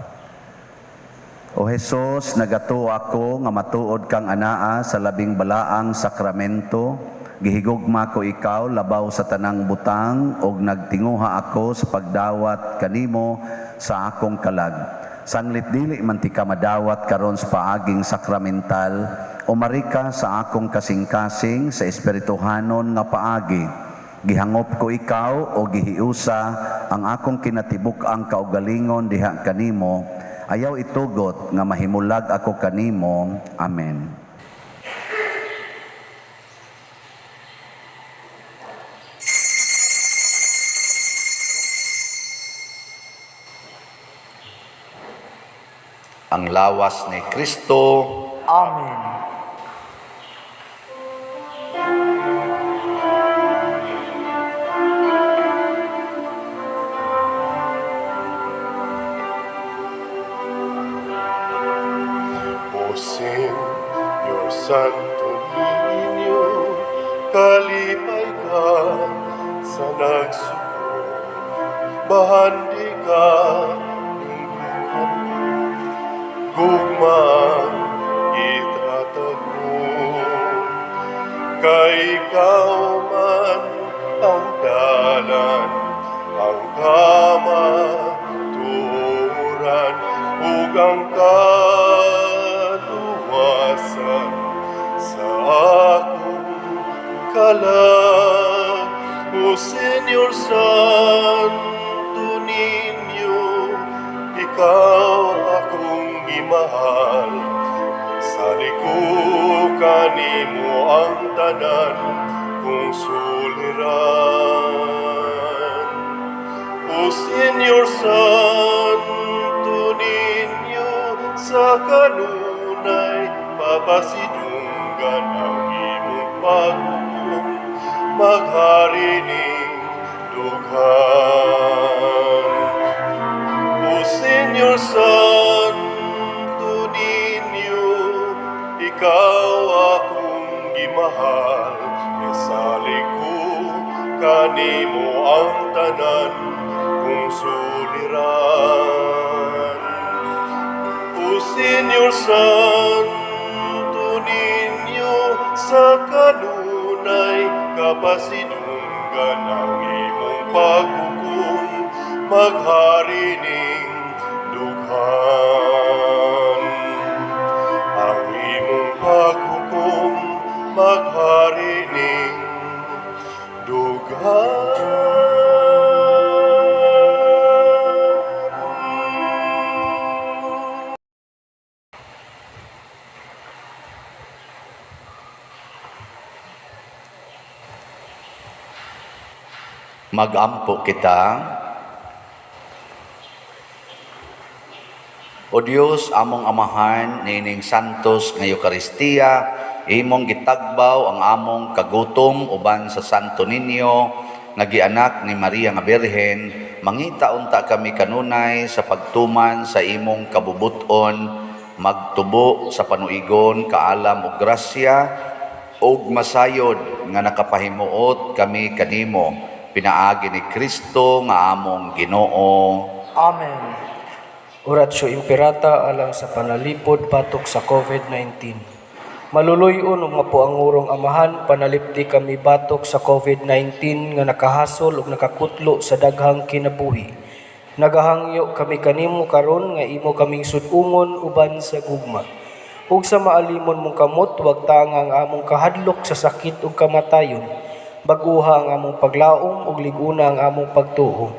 O Jesus, nagato ako nga matuod kang anaa sa labing balaang sakramento. Gihigugma ko ikaw labaw sa tanang butang ug nagtinguha ako sa pagdawat kanimo sa akong kalag. Sanglit dili man ti ka madawat karon sa paaging sakramental, umarika sa akong kasing-kasing sa espirituhanon nga paagi. Gihangop ko ikaw o gihiusa ang akong kinatibuk-ang kaugalingon diha kanimo. Ayaw itugot nga mahimulag ako kanimo. Amen. Ang lawas ni Kristo. Amen. O sing your santo niño, kalipay ka sa nagsuko, bahandi ka gugmang itatag mo. Kay ikaw man ang dalan, ang kamaturan, ug ang kaluwasan sa akong kalag. O Senyor Santo Niño, ikaw akong gimahal. Sa likukan nimo ang tanan kong suliran. O Senyor Santo Niño, sa kanunay papasidunggan ang imong paghukom, maghari ning dughan. O Senyor Santo Niño, ikaw akong gimahal, isalig ko kanimo ang tanan kung suliran. O Senyor Santo ninyo sa kanunay kapasidunggan ang imong paghukom maghari ning dughan. Ang imong paghukom maghari ning dughan. Magampo kita. O Dios, among amahan, nining santos nga Eucharistia, imong gitagbaw ang among kagutom uban sa Santo Niño, nga gianak ni Maria nga Birhen, mangita unta kami kanunay sa pagtuman sa imong kabubuton, magtubo sa panuigon, kaalam ug grasya, ug masayod nga nakapahimuot kami kanimo, pinaagi ni Kristo nga among Ginoo. Amen. Oratio Imperata alang sa panalipod batok sa COVID-19. Maluluyon ug mapuangurong amahan, panalipdi kami batok sa COVID-19 nga nakahasol ug nakakutlo sa daghang kinabuhi. Nagahangyo kami kanimo karon nga imo kaming sud-ungon uban sa gugma. Ug sa maalimon mong kamot, wag tanga ang among kahadlok sa sakit ug kamatayon. Baguha ang among paglaom ug liguna ang among pagtuo.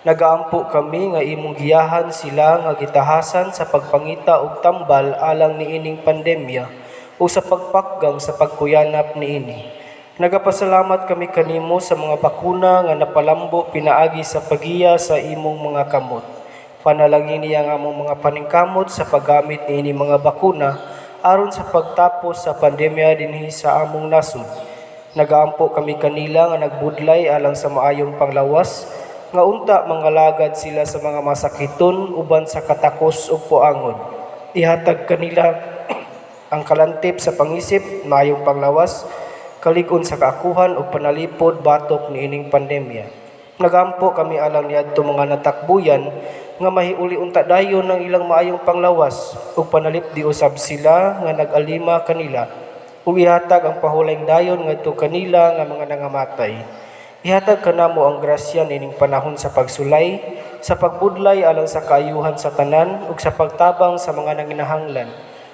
Nagaampo kami nga imong giyahan sila nga gitahasan sa pagpangita ug tambal alang niining pandemya o sa pagpakgang sa pagkuyanap niini. Nagapasalamat kami kanimo sa mga bakuna nga napalambo pinaagi sa pagiya sa imong mga kamot. Panalangin niya ang among mga paningkamot sa paggamit niini mga bakuna aron sa pagtapos sa pandemya dinhi sa among nasod. Nagaampo kami kanila nga nagbudlay alang sa maayong panglawas nga unta mangalagad sila sa mga masakiton uban sa katakos ug puangod. Ihatag kanila ang kalantip sa pangisip, maayong panglawas, kalig-on sa kaakuhan ug panalipod batok niining pandemya. Nagampo kami alang niadto mga natakbuyan nga mahiuli unta dayon ng ilang maayong panglawas ug panalipdi usab sila nga nag-alima kanila. Ug ihatag ang pahulayng dayon ngadto kanila nga mga nangamatay. Ihatag kanamo ang grasya nining panahon sa pagsulay, sa pagbudlay alang sa kaayuhan sa tanan ug sa pagtabang sa mga nanginahanglan.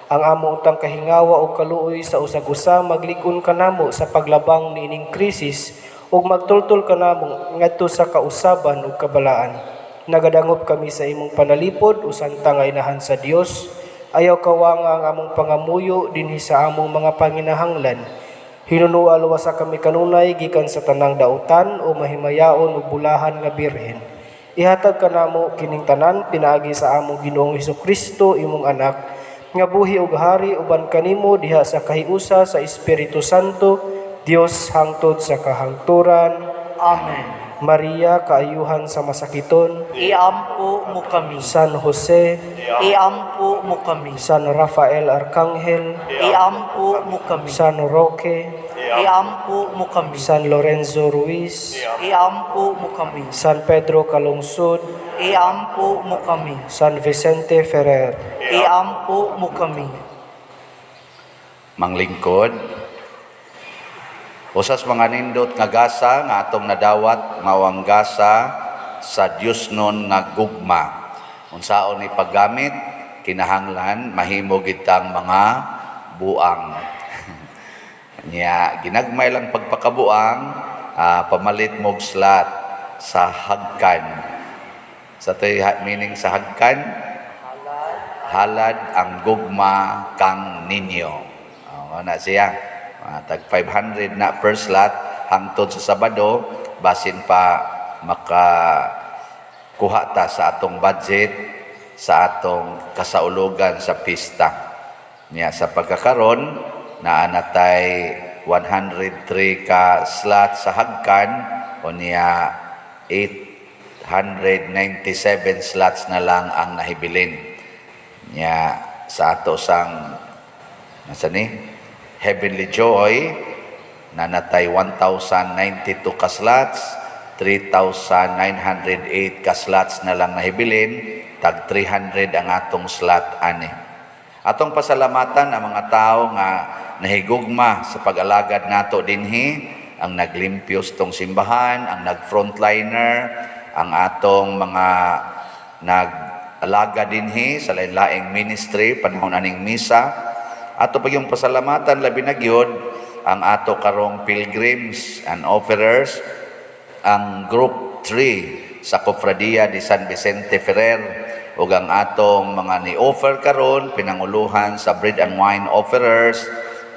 Ang amo utang kahingawa o kaluoy sa usag-usa maglikon kanamo sa paglabang niining krisis ug magtultol kanamo ngadto sa kausaban ug kabalaan. Nagadangop kami sa imong panalipod usan ta nga inahan sa Dios. Ayaw kawanga ang among pangamuyo dinhi sa among mga panginahanglan. Hinunual wasa kami kanunay gikan sa tanang dautan o mahimayaon ug bulahan nga birhen. Ihatag kanamo kining tanan pinaagi sa among Ginoong Hesukristo imong anak nga buhi ug hari uban kanimo diha sa kahiusa sa Espiritu Santo, Dios hangtod sa kahangturan. Amen. Maria, kaayuhan sa masakiton. Iampo mo kami. San Jose, Iampo mo kami. San Rafael Arcangel, Iampo mo kami. San Roque, Iampo mo kami. San Lorenzo Ruiz, Iampo mo kami. San Pedro Calungsod, Iampo mo kami. San Vicente Ferrer. Iampo mo kami. Manglingkod, usas mga nindot nga gasa nga atong nadawat mawang gasa sa Dios nun nga gugma. Unsaon ni paggamit, kinahanglan mahimo gitang mga buang. Nya ginagmay lang pagpakabuang, pamalit mog slat sa hagkan. Sa meaning sa hagkan, halad ang gugma kang ninyo. Na siya. Tag 500 na per slot hangtod sa Sabado basin pa makakuha ta sa atong budget sa atong kasaulugan sa pista. Niya sa pagkakaron naa natay 103 ka slot sa hagkan o niya 897 slots na lang ang nahibilin. Niya sa ato sang nasa ni Heavenly Joy, na natay 1,092 ka-slots, 3,908 ka-slots na lang nahibilin, tag 300 ang atong slot ani. Atong pasalamatan ang mga tao nga nahigugma sa pag-alagad nato dinhi, ang naglimpyos tong simbahan, ang nag-frontliner, ang atong mga nag-alaga dinhi sa lain-laing ministry, panahon aning misa. Ato pa yung pasalamatan labi na gyud ang ato karong pilgrims and offerers, ang Group 3 sa Cofradia de San Vicente Ferrer, ug ang atong mga ni-offer karon pinanguluhan sa bread and wine offerers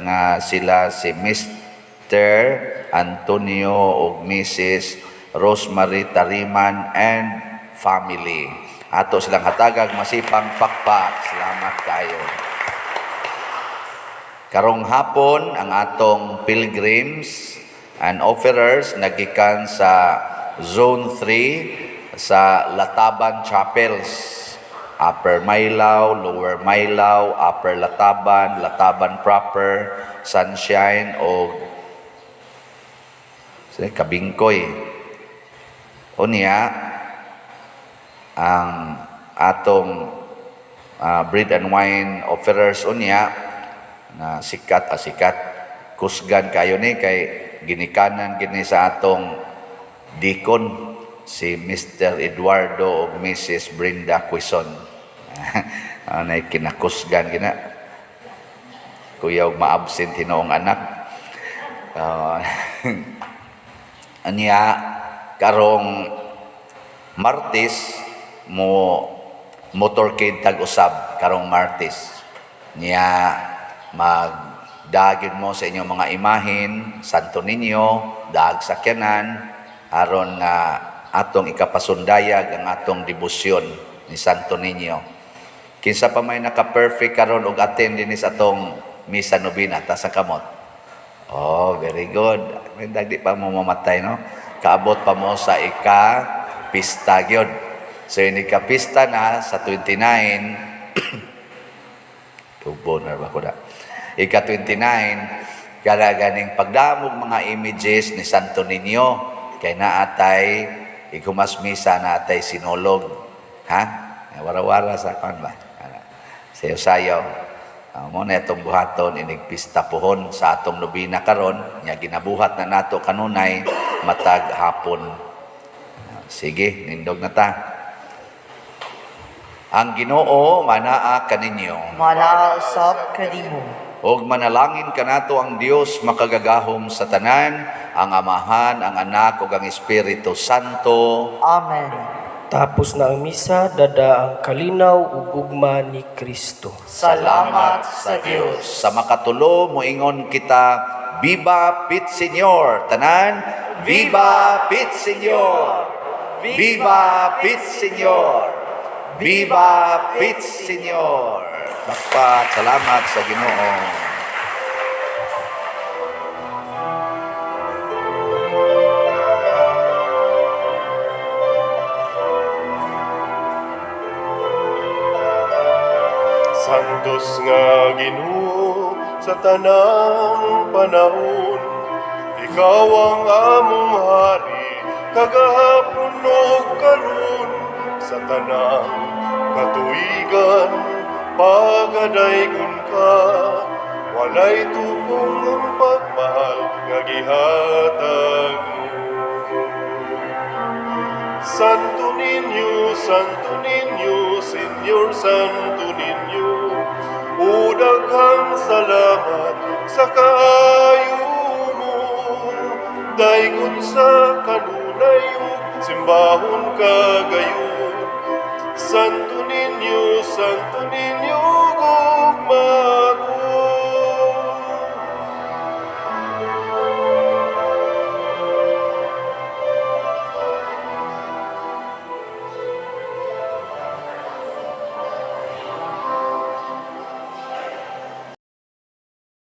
nga sila si Mr. Antonio ug Mrs. Rosemary Tariman and family. Ato silang hatagag masipang pakpak. Salamat kayo. Karong hapon ang atong pilgrims and offerers nagikan sa Zone 3 sa Lataban Chapels, Upper Maylao, Lower Maylao, Upper Lataban, Lataban Proper, Sunshine o Kabingkoy. Unya ang atong bread and wine offerers unya na sikat kusgan kayo ni kay ginikanan gini sa atong deacon si Mr. Eduardo o Mrs. Brenda Quison. Anay kinakusgan gina kuya og ma-absent hinoong anak. Anya karong Martes mo motorcade tag-usab karong Martes niya magdagid mo sa inyong mga imahin, Santo Niño, daag sakyanan, aron nga atong ikapasundayag ang atong debosyon ni Santo Niño. Kinsa pa may naka-perfect karon og attend din sa atong misa nobina ta sa kamot. Oh, very good. Hindi pa mo mamatay, no? Kaabot pa mo sa ika-pista gyud. So, yung ika-pista na sa 29, tubo na ba ko na? Ika-29, kaya ganing pagdamog mga images ni Santo Niño, kay naatay, ikumas misa naatay sinulog. Ha? Wara-wara sa kan ba? Sayo-sayo. Mo na itong buhaton, inigpista pohon sa atong nobina karon, niya ginabuhat na nato kanunay, matag hapon. Sige, nindog na ta. Ang Ginoo manaa kaninyo. Malausap kadimo. Og manalangin kanato ang Dios makagagahom sa tanan, ang Amahan, ang Anak ug ang Espiritu Santo. Amen. Tapos na ang misa, dada ang kalinaw ug gugma ni Kristo. Salamat sa Dios. Sa makatulo moingon kita, Viva Pit Señor. Tanan, Viva Pit Señor. Viva Pit Señor. Viva Pit Señor. Bakpat, salamat sa Ginoo. Santos nga Ginoo sa tanang panahon, ikaw ang among hari, kagahapon ug karon, sa tanang katuigan, pagadaygon ka, walay tupong ang pagmahal nga gihatag mo. Santo Niño, Señor Santo Niño, o daghang salamat sa kaayo mo. Dayon sa kanunay ug simbahon kagayon. Santo Niño,